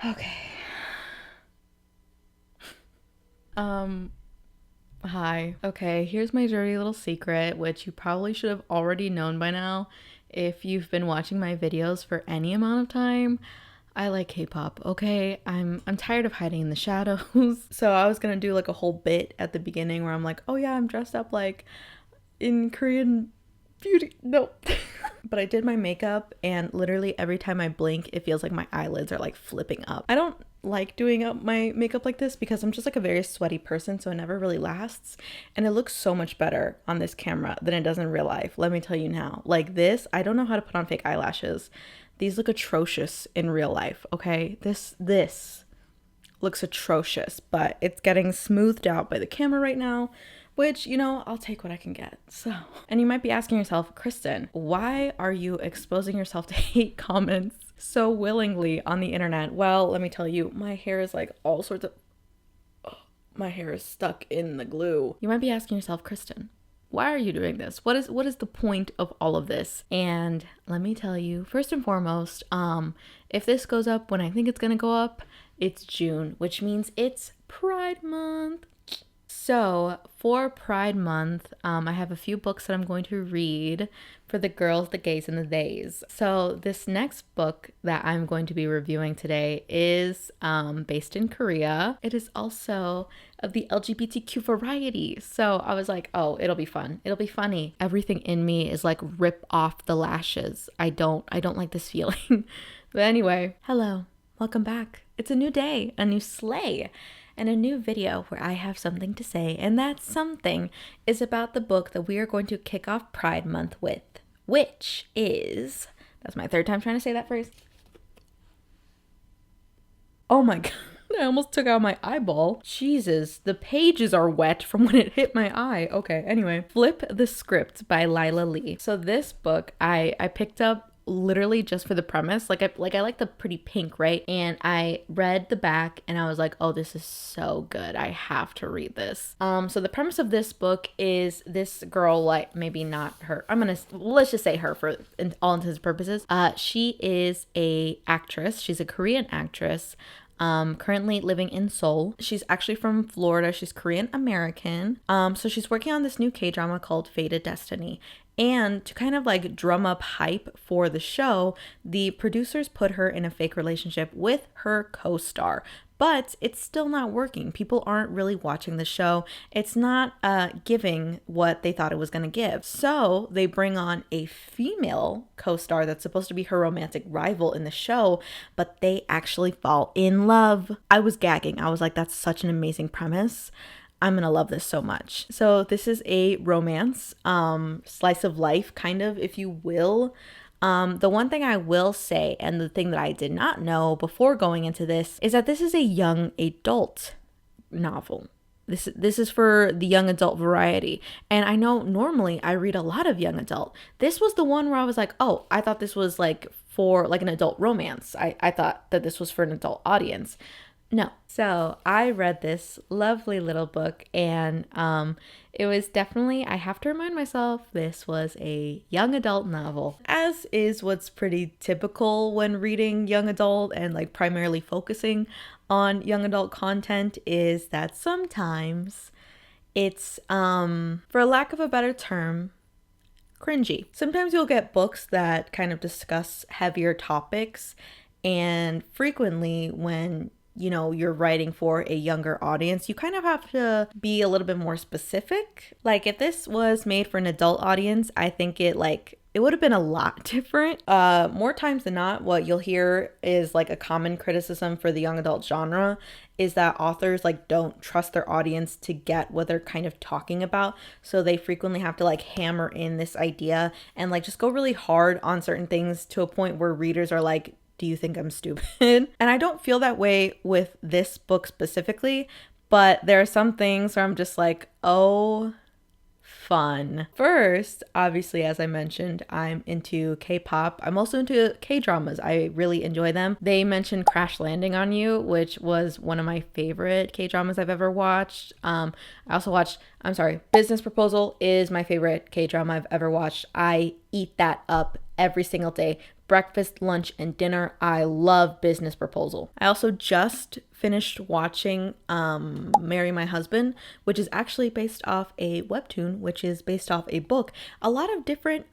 Okay. Um, Hi. Okay, here's my dirty little secret, which you probably should have already known by now if you've been watching my videos for any amount of time. I like K-pop, okay? I'm tired of hiding in the shadows. So I was gonna do like a whole bit at the beginning where I'm like, oh yeah, I'm dressed up like in Korean beauty. No. But I did my makeup, and literally every time I blink, it feels like my eyelids are like flipping up. I don't like doing up my makeup like this because I'm just like a very sweaty person, so it never really lasts. And it looks so much better on this camera than it does in real life. Let me tell you now. Like this, I don't know how to put on fake eyelashes. These look atrocious in real life, okay? This looks atrocious, but it's getting smoothed out by the camera right now, which, I'll take what I can get. So, and you might be asking yourself, Kristen, why are you exposing yourself to hate comments so willingly on the internet? Well, let me tell you, my hair is like all sorts of, my hair is stuck in the glue. You might be asking yourself, Kristen, why are you doing this? What is the point of all of this? And let me tell you, first and foremost, if this goes up when I think it's gonna go up, it's June, which means it's Pride Month. So for Pride Month, I have a few books that I'm going to read for the girls, the gays, and the theys. So this next book that I'm going to be reviewing today is based in Korea. It is also of the LGBTQ variety. So I was like, oh, it'll be fun. It'll be funny. Everything in me is like rip off the lashes. I don't like this feeling. But anyway, hello. Welcome back. It's a new day, a new sleigh, and a new video where I have something to say, and that something is about the book that we are going to kick off Pride Month with, which is, that's my third time trying to say that phrase. Oh my god, I almost took out my eyeball. Jesus, the pages are wet from when it hit my eye. Okay, anyway, Flip the Script by Lila Lee. So this book I picked up literally just for the premise. I like the pretty pink, right? And I read the back and I was like, oh, this is so good. I have to read this. So the premise of this book is this girl, like maybe not her. Let's just say her for all intents and purposes. She is a actress. She's a Korean actress. Currently living in Seoul. She's actually from Florida. She's Korean American. So she's working on this new K-drama called Fated Destiny. And to kind of like drum up hype for the show, the producers put her in a fake relationship with her co-star. But it's still not working. People aren't really watching the show. It's not giving what they thought it was going to give. So they bring on a female co-star that's supposed to be her romantic rival in the show, but they actually fall in love. I was gagging. I was like, that's such an amazing premise. I'm gonna love this so much. So this is a romance, slice of life, kind of, if you will. The one thing I will say, and the thing that I did not know before going into this, is that this is a young adult novel. This is for the young adult variety. And I know normally I read a lot of young adult. This was the one where I was like, oh, I thought this was like for like an adult romance. I thought that this was for an adult audience. No. So I read this lovely little book, and it was definitely, I have to remind myself, this was a young adult novel, as is what's pretty typical when reading young adult and like primarily focusing on young adult content, is that sometimes it's, for lack of a better term, cringy. Sometimes you'll get books that kind of discuss heavier topics, and frequently when you're writing for a younger audience, you kind of have to be a little bit more specific. Like if this was made for an adult audience, I think it would have been a lot different. More times than not, what you'll hear is like a common criticism for the young adult genre is that authors like don't trust their audience to get what they're kind of talking about. So they frequently have to like hammer in this idea and like just go really hard on certain things to a point where readers are like, do you think I'm stupid? And I don't feel that way with this book specifically, but there are some things where I'm just like, oh, fun. First, obviously, as I mentioned, I'm into K-pop. I'm also into K-dramas. I really enjoy them. They mentioned Crash Landing on You, which was one of my favorite K-dramas I've ever watched. I also watched, Business Proposal is my favorite K-drama I've ever watched. I eat that up every single day. breakfast, lunch, and dinner. I love Business Proposal. I also just finished watching Marry My Husband, which is actually based off a webtoon, which is based off a book. A lot of different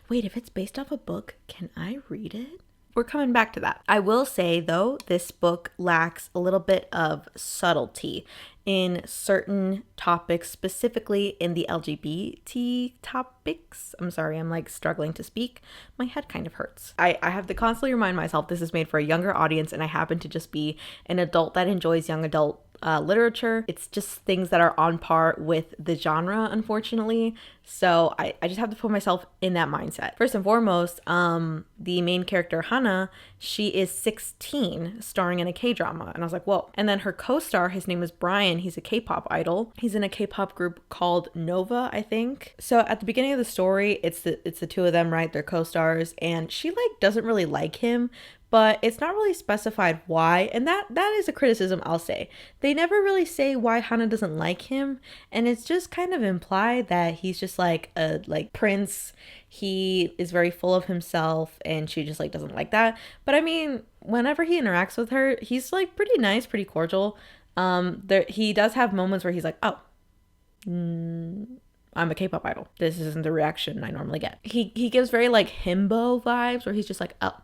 wait, if it's based off a book, can I read it? We're coming back to that. I will say, though, this book lacks a little bit of subtlety in certain topics, specifically in the LGBT topics. I'm sorry, I'm like struggling to speak. My head kind of hurts. I have to constantly remind myself this is made for a younger audience, and I happen to just be an adult that enjoys young adult literature. It's just things that are on par with the genre, unfortunately. So I just have to put myself in that mindset. First and foremost, the main character, Hana, she is 16, starring in a K-drama. And I was like, whoa. And then her co-star, his name is Brian. He's a K-pop idol. He's in a K-pop group called Nova, I think. So at the beginning of the story, it's the two of them, right? They're co-stars. And she like doesn't really like him, but it's not really specified why. And that is a criticism, I'll say. They never really say why Hana doesn't like him. And it's just kind of implied that he's just like a prince. He is very full of himself and she just like doesn't like that. But I mean, whenever he interacts with her, he's like pretty nice, pretty cordial. He does have moments where he's like, oh, I'm a K-pop idol. This isn't the reaction I normally get. He gives very like himbo vibes where he's just like, oh,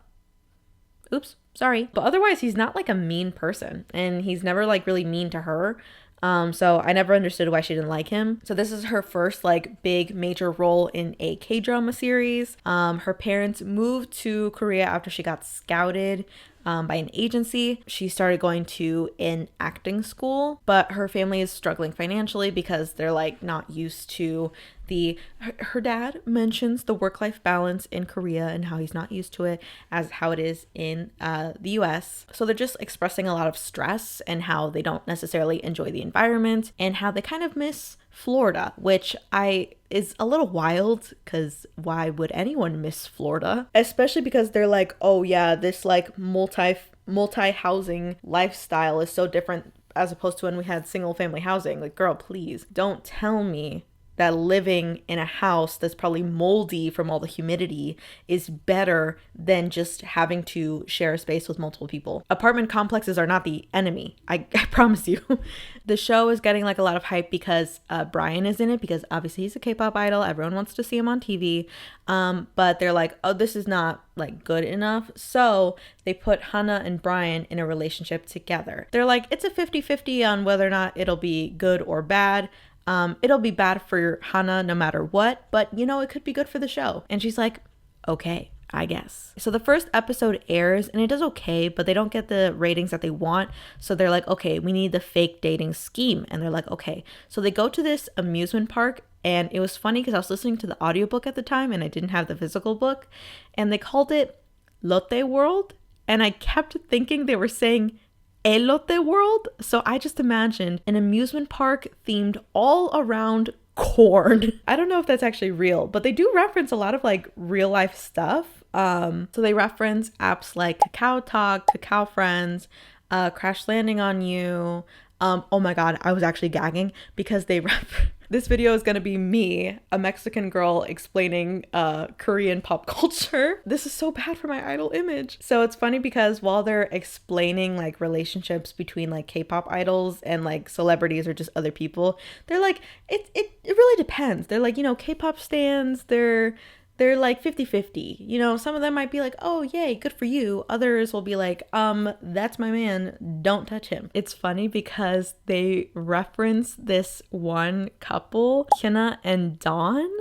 oops, sorry. But otherwise, he's not like a mean person, and he's never like really mean to her. So I never understood why she didn't like him. So this is her first like big major role in a K-drama series. Her parents moved to Korea after she got scouted by an agency. She started going to an acting school, but her family is struggling financially because they're like not used to her dad mentions the work-life balance in Korea and how he's not used to it as how it is in the US. So they're just expressing a lot of stress and how they don't necessarily enjoy the environment and how they kind of miss Florida, which is a little wild because why would anyone miss Florida? Especially because they're like, oh yeah, this like multi-housing lifestyle is so different as opposed to when we had single family housing. Like, girl, please don't tell me that living in a house that's probably moldy from all the humidity is better than just having to share a space with multiple people. Apartment complexes are not the enemy. I promise you. The show is getting like a lot of hype because Brian is in it, because obviously he's a K-pop idol. Everyone wants to see him on TV. But they're like, oh, this is not like good enough. So they put Hana and Brian in a relationship together. They're like, it's a 50-50 on whether or not it'll be good or bad. It'll be bad for Hana no matter what, but you know, it could be good for the show. And she's like, okay, I guess. So the first episode airs and it does okay, but they don't get the ratings that they want. So they're like, okay, we need the fake dating scheme. And they're like, okay. So they go to this amusement park, and it was funny because I was listening to the audiobook at the time and I didn't have the physical book, and they called it Lotte World. And I kept thinking they were saying Elote World. So I just imagined an amusement park themed all around corn. I don't know if that's actually real, but they do reference a lot of like real life stuff. So they reference apps like Kakao Talk, Kakao Friends, Crash Landing on You. Oh my God, I was actually gagging because this video is going to be me, a Mexican girl, explaining Korean pop culture. This is so bad for my idol image. So it's funny because while they're explaining like relationships between like K-pop idols and like celebrities or just other people, they're like, it really depends. They're like, you know, K-pop stans, they're like 50-50. You know, some of them might be like, oh, yay, good for you. Others will be like, that's my man. Don't touch him. It's funny because they reference this one couple, Hyuna and Dawn.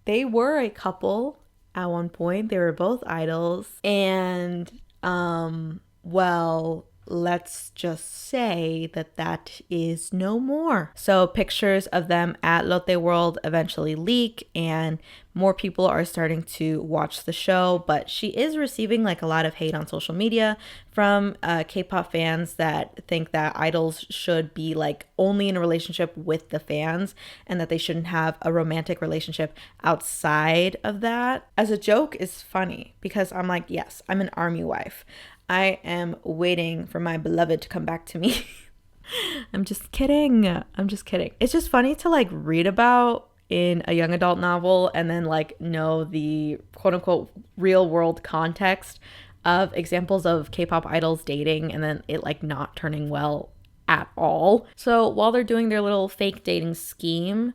They were a couple at one point. They were both idols. And, well, let's just say that is no more. So pictures of them at Lotte World eventually leak and more people are starting to watch the show, but she is receiving like a lot of hate on social media from K-pop fans that think that idols should be like only in a relationship with the fans and that they shouldn't have a romantic relationship outside of that. As a joke is funny because I'm like, yes, I'm an army wife. I am waiting for my beloved to come back to me. I'm just kidding. It's just funny to like read about in a young adult novel and then like know the quote unquote real world context of examples of K-pop idols dating and then it like not turning well at all. So while they're doing their little fake dating scheme,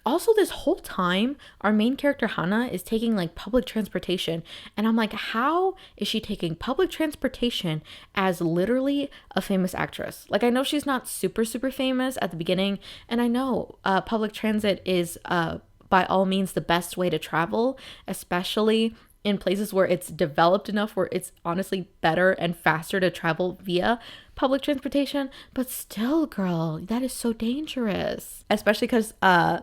also this whole time our main character Hana is taking like public transportation, and I'm like, how is she taking public transportation as literally a famous actress? Like, I know she's not super famous at the beginning, and I know public transit is by all means the best way to travel, especially in places where it's developed enough where it's honestly better and faster to travel via public transportation. But still, girl, that is so dangerous. Especially because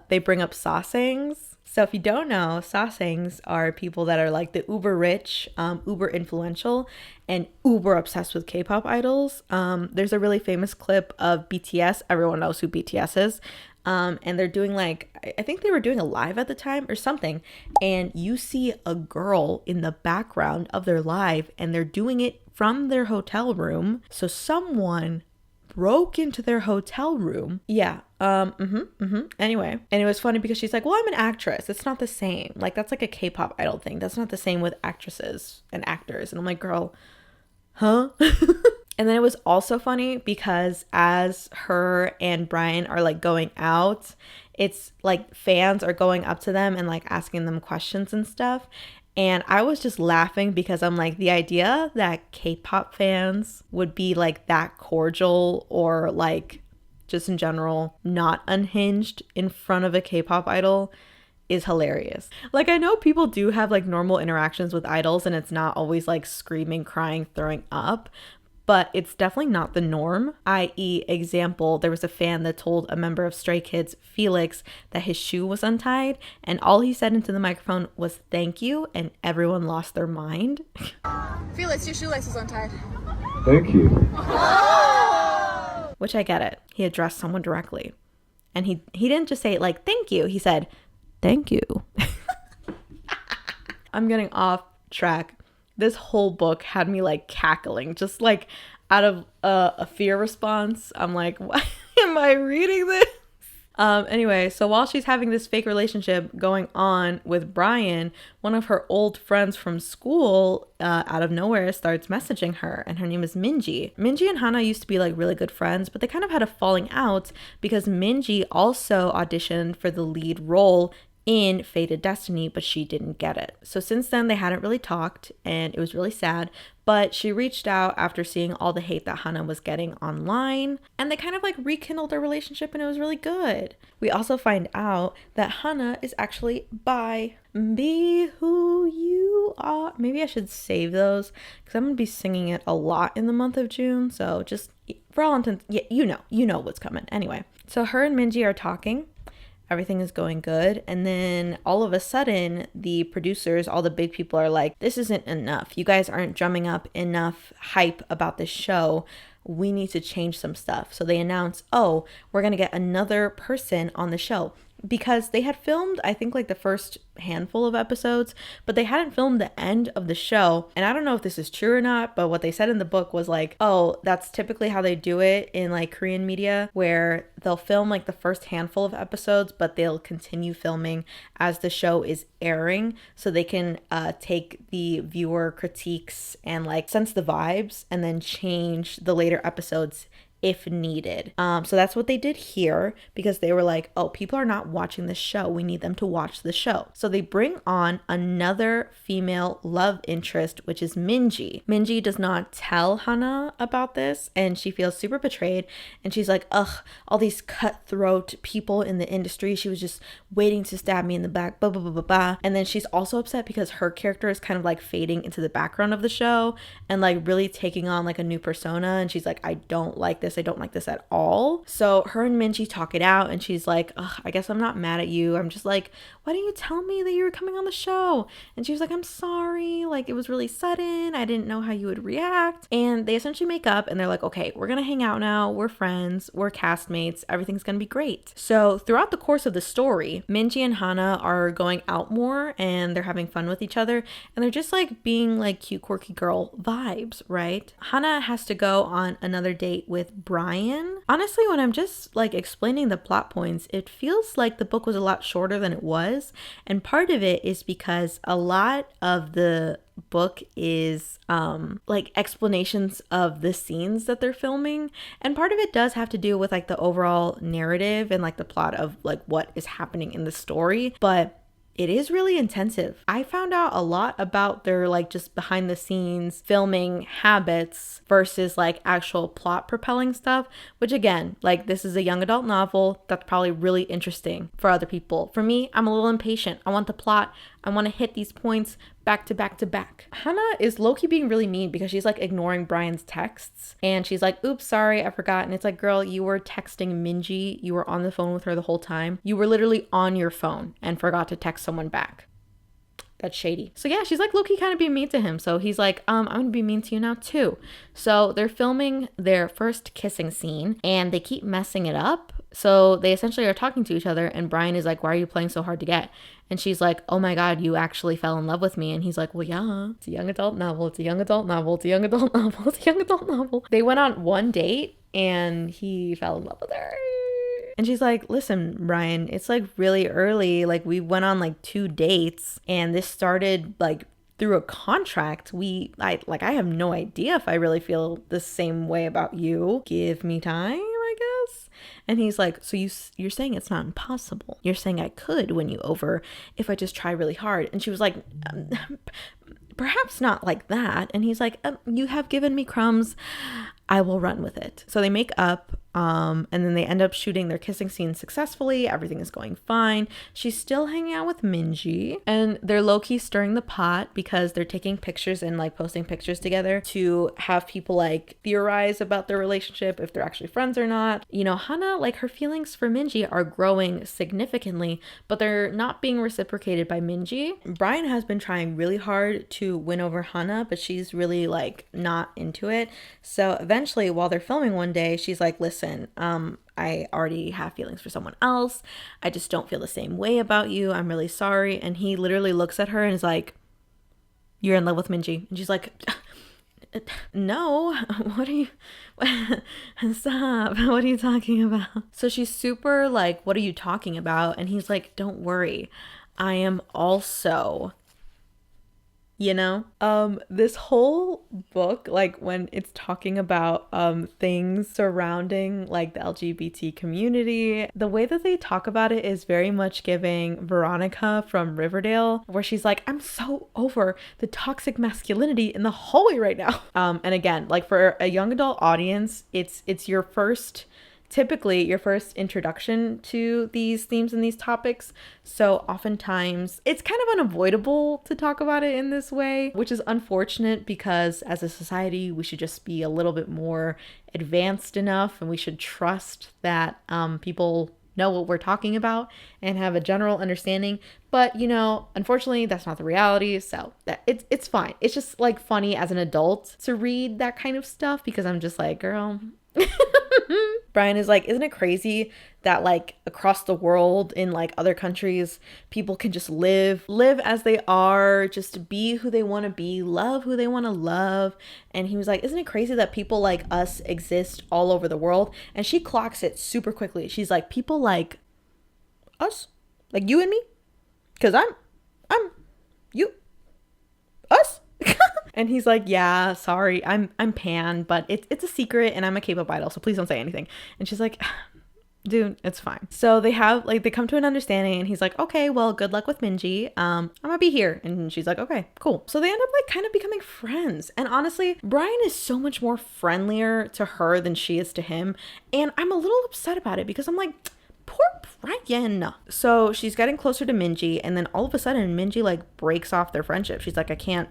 they bring up sasaengs. So if you don't know, sasaengs are people that are like the uber rich, uber influential, and uber obsessed with K-pop idols. There's a really famous clip of BTS. Everyone knows who BTS is. And they're doing like, I think they were doing a live at the time or something, and you see a girl in the background of their live and they're doing it from their hotel room. So someone broke into their hotel room. Yeah. Anyway, and it was funny because she's like, well, I'm an actress. It's not the same. Like, that's like a K-pop idol thing. That's not the same with actresses and actors. And I'm like, girl, huh? And then it was also funny because as her and Brian are like going out, it's like fans are going up to them and like asking them questions and stuff. And I was just laughing because I'm like, the idea that K-pop fans would be like that cordial or like just in general not unhinged in front of a K-pop idol is hilarious. Like, I know people do have like normal interactions with idols and it's not always like screaming, crying, throwing up, but it's definitely not the norm. I.e., example, there was a fan that told a member of Stray Kids, Felix, that his shoe was untied, and all he said into the microphone was thank you, and everyone lost their mind. Felix, your shoelace is untied. Thank you. Which I get it. He addressed someone directly. And he didn't just say like thank you, he said thank you. I'm getting off track. This whole book had me like cackling, just like out of a fear response. I'm like, why am I reading this? Anyway, so while she's having this fake relationship going on with Brian, one of her old friends from school out of nowhere starts messaging her, and her name is Minji. Minji and Hana used to be like really good friends, but they kind of had a falling out because Minji also auditioned for the lead role in Fated Destiny, but she didn't get it. So since then they hadn't really talked, and it was really sad, but she reached out after seeing all the hate that Hana was getting online, and they kind of like rekindled their relationship, and it was really good. We also find out that Hana is actually bi. Be who you are. Maybe I should save those because I'm gonna be singing it a lot in the month of June, so just for all intents, yeah, you know what's coming. Anyway, so her and Minji are talking. Everything is going good. And then all of a sudden, the producers, all the big people are like, this isn't enough. You guys aren't drumming up enough hype about this show. We need to change some stuff. So they announce, oh, we're going to get another person on the show. Because they had filmed, I think, like the first handful of episodes, but they hadn't filmed the end of the show. And I don't know if this is true or not, but what they said in the book was like, oh, that's typically how they do it in like Korean media, where they'll film like the first handful of episodes, but they'll continue filming as the show is airing, so they can take the viewer critiques and like sense the vibes and then change the later episodes if needed. So that's what they did here, because they were like, oh, people are not watching the show. We need them to watch the show. So they bring on another female love interest, which is Minji. Minji does not tell Hana about this, and she feels super betrayed. And she's like, ugh, all these cutthroat people in the industry. She was just waiting to stab me in the back, blah, blah, blah, blah, blah. And then she's also upset because her character is kind of like fading into the background of the show and like really taking on like a new persona. And she's like, I don't like this. I don't like this at all. So her and Minji talk it out, and she's like, ugh, I guess I'm not mad at you. I'm just like, why didn't you tell me that you were coming on the show? And she was like, I'm sorry. Like, it was really sudden. I didn't know how you would react. And they essentially make up, and they're like, okay, we're going to hang out now. We're friends. We're castmates. Everything's going to be great. So throughout the course of the story, Minji and Hana are going out more, and they're having fun with each other. And they're just like being like cute, quirky girl vibes, right? Hana has to go on another date with Brian. Honestly, when I'm just like explaining the plot points, it feels like the book was a lot shorter than it was. And part of it is because a lot of the book is like explanations of the scenes that they're filming, and part of it does have to do with like the overall narrative and like the plot of like what is happening in the story, but it is really intensive. I found out a lot about their like just behind the scenes filming habits versus like actual plot propelling stuff, which again, like this is a young adult novel. That's probably really interesting for other people. For me, I'm a little impatient. I want the plot. I want to hit these points back to back to back. Hannah is low-key being really mean because she's like ignoring Brian's texts, and she's like, oops, sorry, I forgot. And it's like, girl, you were texting Minji. You were on the phone with her the whole time. You were literally on your phone and forgot to text someone back. That's shady. So yeah, she's like low-key kind of being mean to him. So he's like, I'm gonna be mean to you now too. So they're filming their first kissing scene and they keep messing it up. So they essentially are talking to each other, and Brian is like, why are you playing so hard to get? And she's like, oh my God, you actually fell in love with me. And he's like, well, yeah, it's a young adult novel. It's a young adult novel. It's a young adult novel. It's a young adult novel. They went on one date and he fell in love with her. And she's like, listen, Brian, it's like really early. Like we went on like 2 dates and this started like through a contract. I have no idea if I really feel the same way about you. Give me time, I guess. And he's like, so you're saying it's not impossible. You're saying I could win you over if I just try really hard. And she was like, perhaps not like that. And he's like, you have given me crumbs. I will run with it. So they make up, and then they end up shooting their kissing scene successfully. Everything is going fine. She's still hanging out with Minji, and they're low-key stirring the pot because they're taking pictures and like posting pictures together to have people like theorize about their relationship, if they're actually friends or not. You know, Hana, like her feelings for Minji are growing significantly, but they're not being reciprocated by Minji. Brian has been trying really hard to win over Hana, but she's really like not into it. So eventually, while they're filming one day, she's like, listen, I already have feelings for someone else. I just don't feel the same way about you. I'm really sorry. And he literally looks at her and is like, you're in love with Minji. And she's like, no, what are you, stop, what are you talking about? So she's super like, what are you talking about? And he's like, don't worry, I am also, you know, this whole book, like when it's talking about things surrounding like the LGBT community, the way that they talk about it is very much giving Veronica from Riverdale, where she's like, I'm so over the toxic masculinity in the hallway right now. And again, like for a young adult audience, it's typically your first introduction to these themes and these topics. So oftentimes it's kind of unavoidable to talk about it in this way, which is unfortunate because as a society, we should just be a little bit more advanced enough, and we should trust that people know what we're talking about and have a general understanding. But you know, unfortunately, that's not the reality. So it's fine. It's just like funny as an adult to read that kind of stuff because I'm just like, girl. Brian is like, isn't it crazy that like across the world in like other countries, people can just live as they are, just be who they want to be, love who they want to love. And he was like, isn't it crazy that people like us exist all over the world? And she clocks it super quickly. She's like, people like us, like you and me, because I'm you, us. And he's like, yeah, sorry, I'm pan, but it's a secret and I'm a K-pop idol, so please don't say anything. And she's like, dude, it's fine. So they come to an understanding, and he's like, okay, well, good luck with Minji. I'm gonna be here. And she's like, okay, cool. So they end up like kind of becoming friends. And honestly, Brian is so much more friendlier to her than she is to him. And I'm a little upset about it because I'm like, poor Brian. So she's getting closer to Minji, and then all of a sudden Minji like breaks off their friendship. She's like, I can't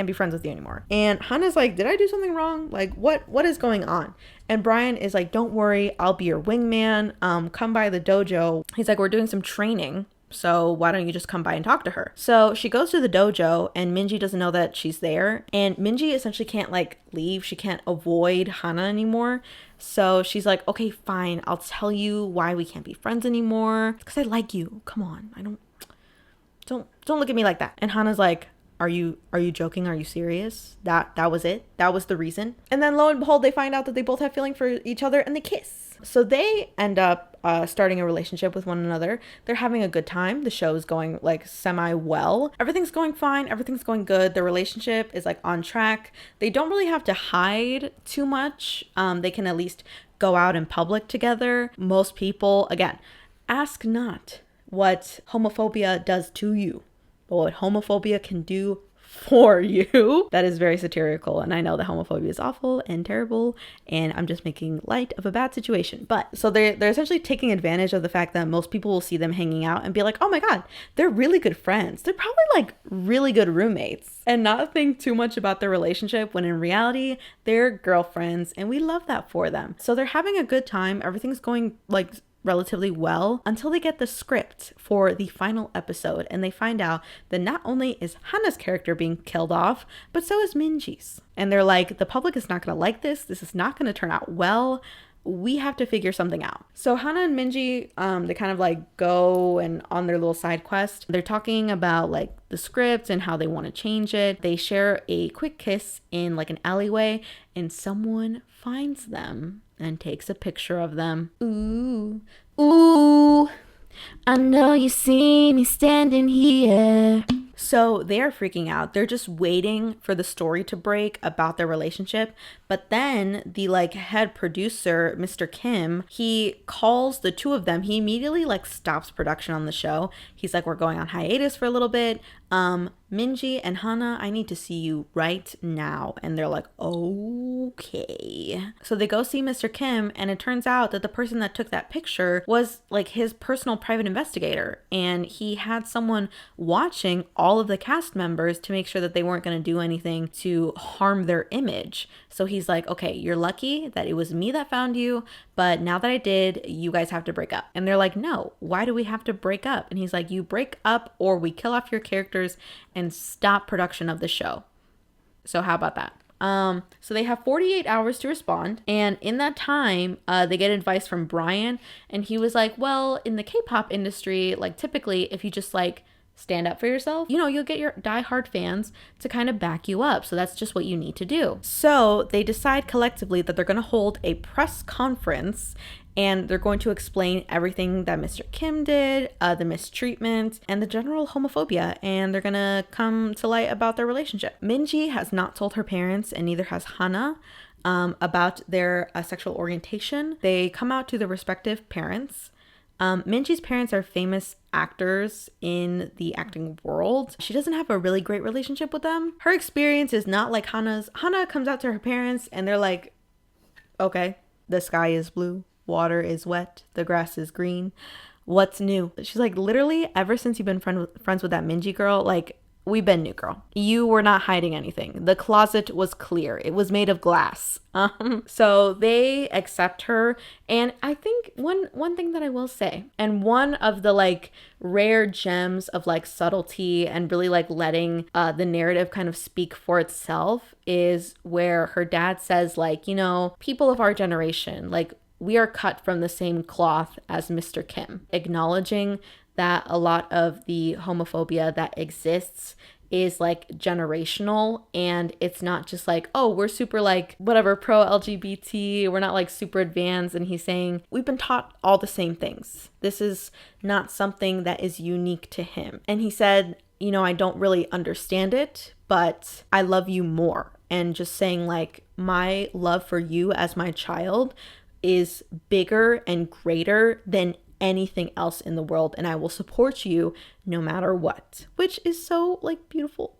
be friends with you anymore. And Hana's like, did I do something wrong? Like, what is going on? And Brian is like, don't worry, I'll be your wingman. Come by the dojo. He's like, we're doing some training, so why don't you just come by and talk to her? So she goes to the dojo, and Minji doesn't know that she's there. And Minji essentially can't like leave. She can't avoid Hana anymore. So she's like, okay, fine. I'll tell you why we can't be friends anymore. Because I like you. Come on. Don't look at me like that. And Hana's like, are you joking? Are you serious? That was it? That was the reason? And then lo and behold, they find out that they both have feeling for each other and they kiss. So they end up starting a relationship with one another. They're having a good time. The show is going like semi well. Everything's going fine. Everything's going good. Their relationship is like on track. They don't really have to hide too much. They can at least go out in public together. Most people, again, ask not what homophobia does to you, but what homophobia can do for you. That is very satirical, and I know that homophobia is awful and terrible, and I'm just making light of a bad situation. But so they're essentially taking advantage of the fact that most people will see them hanging out and be like, oh my god, they're really good friends, they're probably like really good roommates, and not think too much about their relationship, when in reality they're girlfriends, and we love that for them. So they're having a good time. Everything's going like relatively well until they get the script for the final episode, and they find out that not only is Hana's character being killed off, but so is Minji's. And they're like, the public is not going to like this. This is not going to turn out well. We have to figure something out. So Hana and Minji, they kind of like go and on their little side quest. They're talking about like the script and how they want to change it. They share a quick kiss in like an alleyway, and someone finds them and takes a picture of them. Ooh, ooh, I know you see me standing here. So they are freaking out. They're just waiting for the story to break about their relationship. But then the like head producer, Mr. Kim, he calls the two of them. He immediately like stops production on the show. He's like, we're going on hiatus for a little bit. Minji and Hana, I need to see you right now. And they're like, okay. So they go see Mr. Kim, and it turns out that the person that took that picture was like his personal private investigator. And he had someone watching all of the cast members to make sure that they weren't going to do anything to harm their image. So he's like, okay, you're lucky that it was me that found you, but now that I did, you guys have to break up. And they're like, no, why do we have to break up? And he's like, you break up or we kill off your characters and stop production of the show. So how about that? So they have 48 hours to respond, and in that time, they get advice from Brian, and he was like, well, in the K-pop industry, like typically if you just like stand up for yourself, you know, you'll get your diehard fans to kind of back you up. So that's just what you need to do. So they decide collectively that they're going to hold a press conference, and they're going to explain everything that Mr. Kim did, the mistreatment, and the general homophobia, and they're gonna come to light about their relationship. Minji has not told her parents, and neither has Hana, about their sexual orientation. They come out to their respective parents. Minji's parents are famous actors in the acting world. She doesn't have a really great relationship with them. Her experience is not like Hana's. Hana comes out to her parents, and they're like, okay, the sky is blue. Water is wet, the grass is green. What's new? She's like, literally, ever since you've been friends with that Minji girl, like, we've been new, girl. You were not hiding anything. The closet was clear. It was made of glass. So they accept her. And I think one thing that I will say, and one of the like rare gems of like subtlety and really like letting the narrative kind of speak for itself, is where her dad says, like, you know, people of our generation, like, we are cut from the same cloth as Mr. Kim, acknowledging that a lot of the homophobia that exists is like generational, and it's not just like, oh, we're super like whatever pro LGBT, we're not like super advanced. And he's saying we've been taught all the same things. This is not something that is unique to him. And he said, you know, I don't really understand it, but I love you more. And just saying like, my love for you as my child is bigger and greater than anything else in the world, and I will support you no matter what, which is so like beautiful.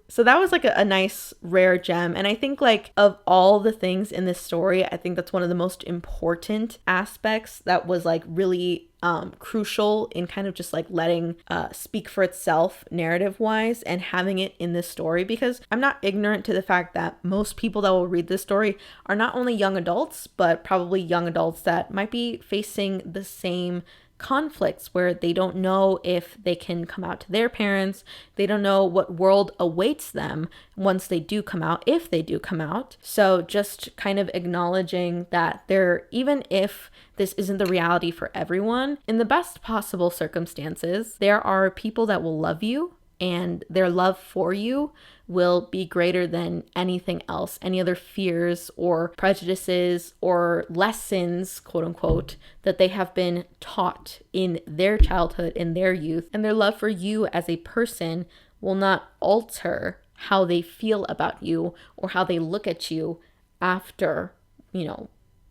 So that was like a nice rare gem. And I think like of all the things in this story, I think that's one of the most important aspects that was like really crucial in kind of just like letting speak for itself narrative wise and having it in this story, because I'm not ignorant to the fact that most people that will read this story are not only young adults, but probably young adults that might be facing the same conflicts where they don't know if they can come out to their parents. They don't know what world awaits them once they do come out, if they do come out. So just kind of acknowledging that there, even if this isn't the reality for everyone, in the best possible circumstances, there are people that will love you and their love for you will be greater than anything else, any other fears or prejudices or lessons, quote unquote, that they have been taught in their childhood, in their youth. And their love for you as a person will not alter how they feel about you or how they look at you after,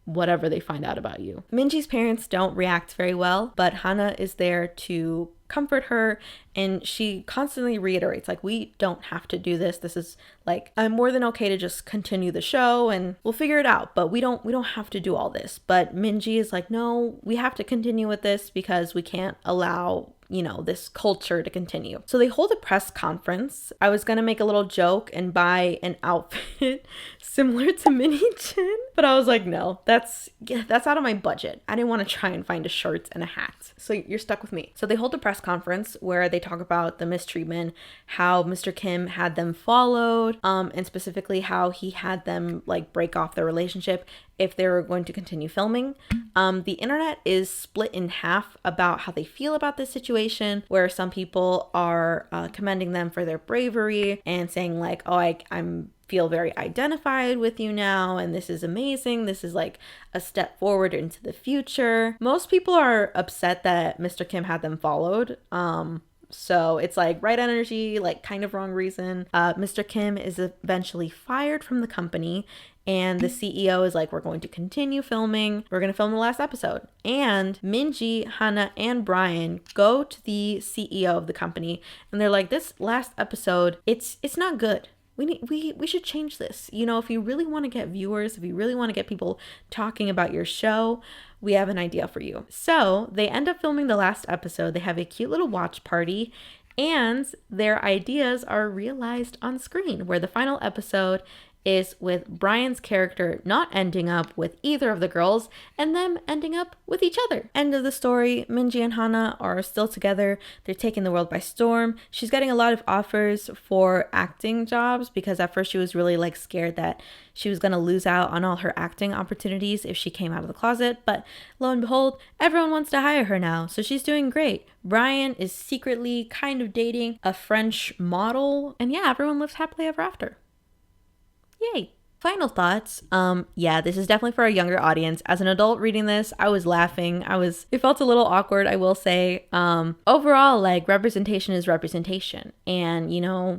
whatever they find out about you. Minji's parents don't react very well, but Hana is there to comfort her, and she constantly reiterates, like, we don't have to do this. This is like, I'm more than okay to just continue the show and we'll figure it out, but we don't have to do all this. But Minji is like, no, we have to continue with this because we can't allow this culture to continue. So they hold a press conference. I was gonna make a little joke and buy an outfit similar to Mini-Chin, but I was like, no, that's out of my budget. I didn't want to try and find a shirt and a hat. So you're stuck with me. So they hold a press conference where they talk about the mistreatment, how Mr. Kim had them followed, and specifically how he had them like break off their relationship if they were going to continue filming. The internet is split in half about how they feel about this situation, where some people are commending them for their bravery and saying like, oh, I'm feel very identified with you now, and this is amazing. This is like a step forward into the future. Most people are upset that Mr. Kim had them followed. So it's like right energy, like kind of wrong reason. Mr. Kim is eventually fired from the company, and the CEO is like, we're going to continue filming. We're going to film the last episode. And Minji, Hana, and Brian go to the CEO of the company, and they're like, this last episode, it's not good. We should change this. If you really want to get viewers, if you really want to get people talking about your show, we have an idea for you. So they end up filming the last episode. They have a cute little watch party, and their ideas are realized on screen, where the final episode is with Brian's character not ending up with either of the girls and them ending up with each other. End of the story. Minji and Hana are still together. They're taking the world by storm. She's getting a lot of offers for acting jobs because at first she was really like scared that she was going to lose out on all her acting opportunities if she came out of the closet. But lo and behold, everyone wants to hire her now. So she's doing great. Brian is secretly kind of dating a French model. And yeah, everyone lives happily ever after. Yay. Final thoughts. This is definitely for a younger audience. As an adult reading this, I was laughing. It felt a little awkward, I will say. Overall, like, representation is representation. And,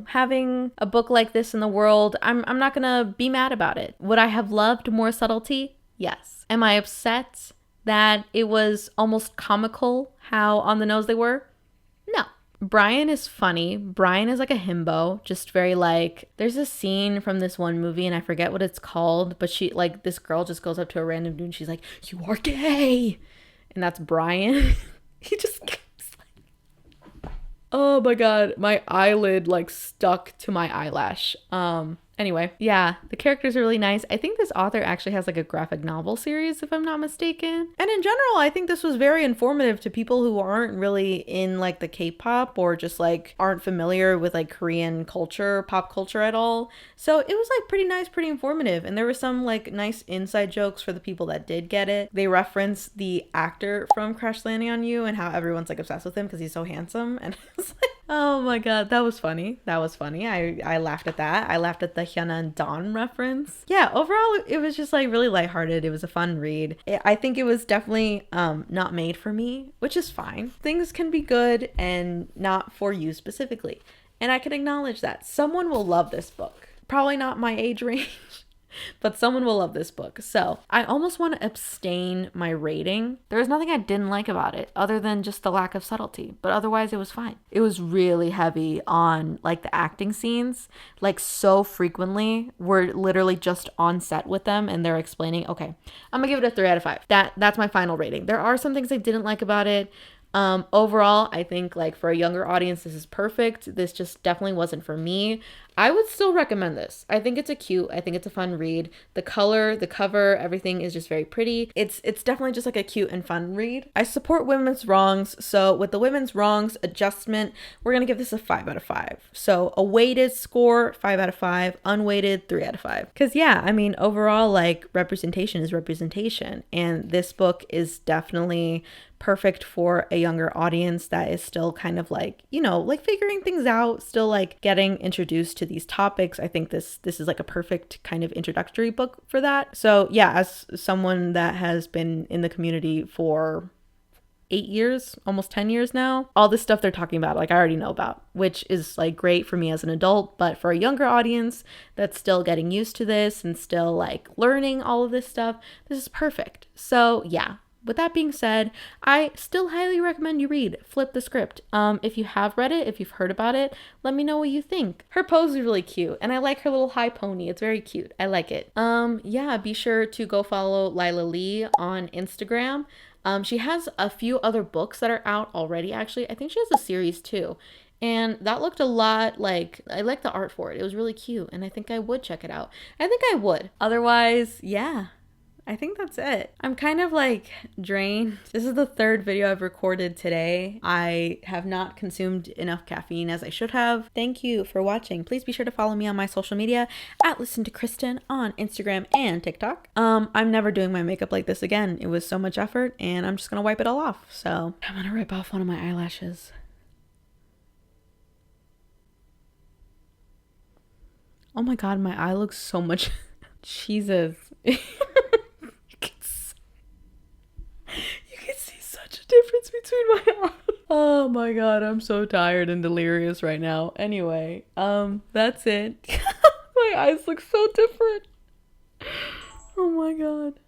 having a book like this in the world, I'm not gonna be mad about it. Would I have loved more subtlety? Yes. Am I upset that it was almost comical how on the nose they were? No. Brian is funny. Brian is like a himbo, just very like, there's a scene from this one movie and I forget what it's called, but this girl just goes up to a random dude and she's like, you are gay. And that's Brian. He just keeps like, oh my God, my eyelid like stuck to my eyelash. Anyway, yeah, the characters are really nice. I think this author actually has like a graphic novel series, if I'm not mistaken. And in general, I think this was very informative to people who aren't really in like the K-pop or just like aren't familiar with like Korean culture, pop culture at all. So it was like pretty nice, pretty informative. And there were some like nice inside jokes for the people that did get it. They reference the actor from Crash Landing on You and how everyone's like obsessed with him because he's so handsome. And it's like, oh my God, that was funny. That was funny. I laughed at that. I laughed at the Hyuna and Dawn reference. Yeah, overall, it was just like really lighthearted. It was a fun read. I think it was definitely not made for me, which is fine. Things can be good and not for you specifically. And I can acknowledge that. Someone will love this book. Probably not my age range. But someone will love this book. So I almost want to abstain my rating. There was nothing I didn't like about it other than just the lack of subtlety. But otherwise it was fine. It was really heavy on like the acting scenes. Like so frequently we're literally just on set with them and they're explaining, okay, I'm gonna give it a 3 out of 5. That's my final rating. There are some things I didn't like about it. Overall, I think like for a younger audience, this is perfect. This just definitely wasn't for me. I would still recommend this. I think it's I think it's a fun read. The color, the cover, everything is just very pretty. It's definitely just like a cute and fun read. I support women's wrongs, so with the women's wrongs adjustment, we're gonna give this a 5 out of 5. So a weighted score, 5 out of 5, unweighted, 3 out of 5. Cause yeah, I mean overall, like, representation is representation, and this book is definitely perfect for a younger audience that is still kind of like, you know, like figuring things out, still like getting introduced to these topics. I think this is like a perfect kind of introductory book for that. So yeah, as someone that has been in the community for 8 years, almost 10 years now, all this stuff they're talking about, like, I already know about, which is like great for me as an adult. But for a younger audience that's still getting used to this and still like learning all of this stuff, this is perfect. So yeah, with that being said, I still highly recommend you read Flip the Script. If you have read it, if you've heard about it, let me know what you think. Her pose is really cute, and I like her little high pony. It's very cute. I like it. Yeah, be sure to go follow Lila Lee on Instagram. She has a few other books that are out already, actually. I think she has a series too. And that looked a lot like, I like the art for it. It was really cute, and I think I would check it out. I think I would. Otherwise, yeah. I think that's it. I'm kind of like drained. This is the third video I've recorded today. I have not consumed enough caffeine as I should have. Thank you for watching. Please be sure to follow me on my social media at Listen to Kristen on Instagram and TikTok. I'm never doing my makeup like this again. It was so much effort, and I'm just gonna wipe it all off. So I'm gonna rip off one of my eyelashes. Oh my god, my eye looks so much. Jesus. You can see such a difference between my eyes. Oh my god, I'm so tired and delirious right now. Anyway, that's it. My eyes look so different. Oh my god.